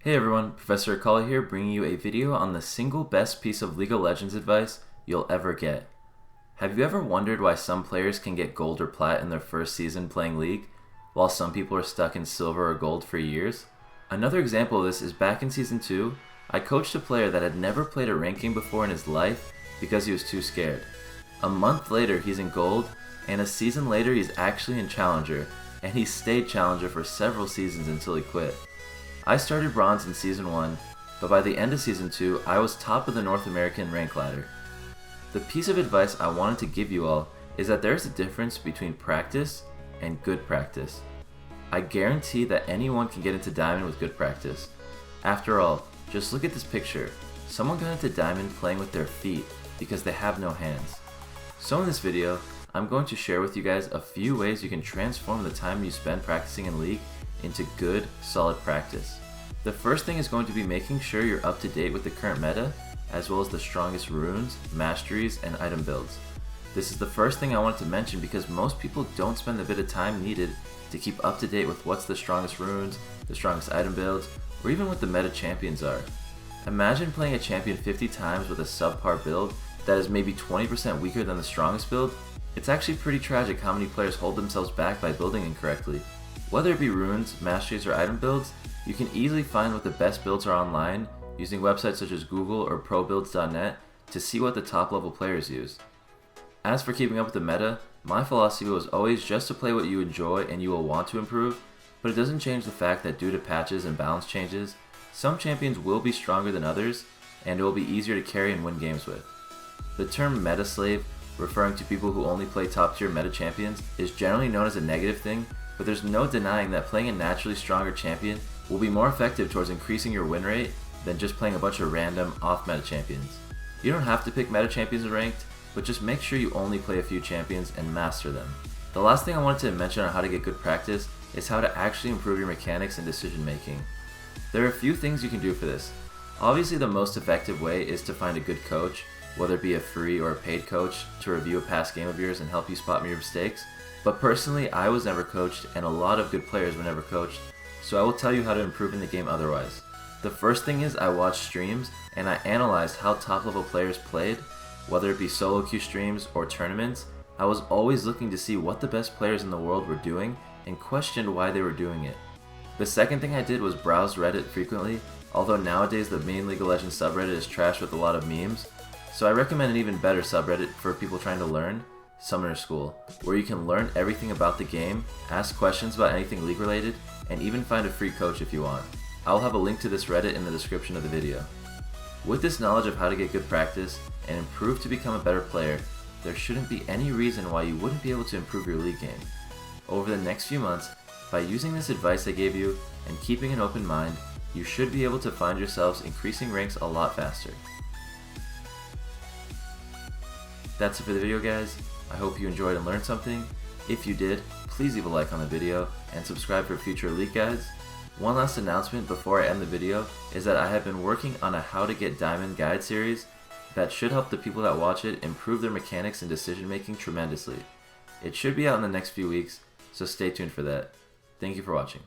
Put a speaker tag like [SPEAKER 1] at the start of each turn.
[SPEAKER 1] Hey everyone, Professor Akali here, bringing you a video on the single best piece of League of Legends advice you'll ever get. Have you ever wondered why some players can get gold or plat in their first season playing League, while some people are stuck in silver or gold for years? Another example of this is back in Season 2, I coached a player that had never played a rank game before in his life because he was too scared. A month later he's in gold, and a season later he's actually in Challenger, and he stayed Challenger for several seasons until he quit. I started bronze in Season 1, but by the end of Season 2, I was top of the North American rank ladder. The piece of advice I wanted to give you all is that there's a difference between practice and good practice. I guarantee that anyone can get into Diamond with good practice. After all, just look at this picture. Someone got into Diamond playing with their feet because they have no hands. So in this video, I'm going to share with you guys a few ways you can transform the time you spend practicing in League into good, solid practice. The first thing is going to be making sure you're up to date with the current meta, as well as the strongest runes, masteries, and item builds. This is the first thing I wanted to mention because most people don't spend the bit of time needed to keep up to date with what's the strongest runes, the strongest item builds, or even what the meta champions are. Imagine playing a champion 50 times with a subpar build that is maybe 20% weaker than the strongest build. It's actually pretty tragic how many players hold themselves back by building incorrectly. Whether it be runes, masteries, or item builds, you can easily find what the best builds are online using websites such as Google or probuilds.net to see what the top level players use. As for keeping up with the meta, my philosophy was always just to play what you enjoy and you will want to improve, but it doesn't change the fact that due to patches and balance changes, some champions will be stronger than others and it will be easier to carry and win games with. The term meta slave, referring to people who only play top tier meta champions, is generally known as a negative thing, but there's no denying that playing a naturally stronger champion will be more effective towards increasing your win rate than just playing a bunch of random off-meta champions. You don't have to pick meta champions in ranked, but just make sure you only play a few champions and master them. The last thing I wanted to mention on how to get good practice is how to actually improve your mechanics and decision making. There are a few things you can do for this. Obviously the most effective way is to find a good coach, whether it be a free or a paid coach, to review a past game of yours and help you spot your mistakes. But personally, I was never coached, and a lot of good players were never coached, so I will tell you how to improve in the game otherwise. The first thing is I watched streams, and I analyzed how top level players played, whether it be solo queue streams or tournaments. I was always looking to see what the best players in the world were doing, and questioned why they were doing it. The second thing I did was browse Reddit frequently, although nowadays the main League of Legends subreddit is trash with a lot of memes, so I recommend an even better subreddit for people trying to learn, Summoner School, where you can learn everything about the game, ask questions about anything League related, and even find a free coach if you want. I'll have a link to this Reddit in the description of the video. With this knowledge of how to get good practice and improve to become a better player, there shouldn't be any reason why you wouldn't be able to improve your League game. Over the next few months, by using this advice I gave you and keeping an open mind, you should be able to find yourselves increasing ranks a lot faster. That's it for the video, guys. I hope you enjoyed and learned something. If you did, please leave a like on the video and subscribe for future League guides. One last announcement before I end the video is that I have been working on a How to Get Diamond guide series that should help the people that watch it improve their mechanics and decision making tremendously. It should be out in the next few weeks, so stay tuned for that. Thank you for watching.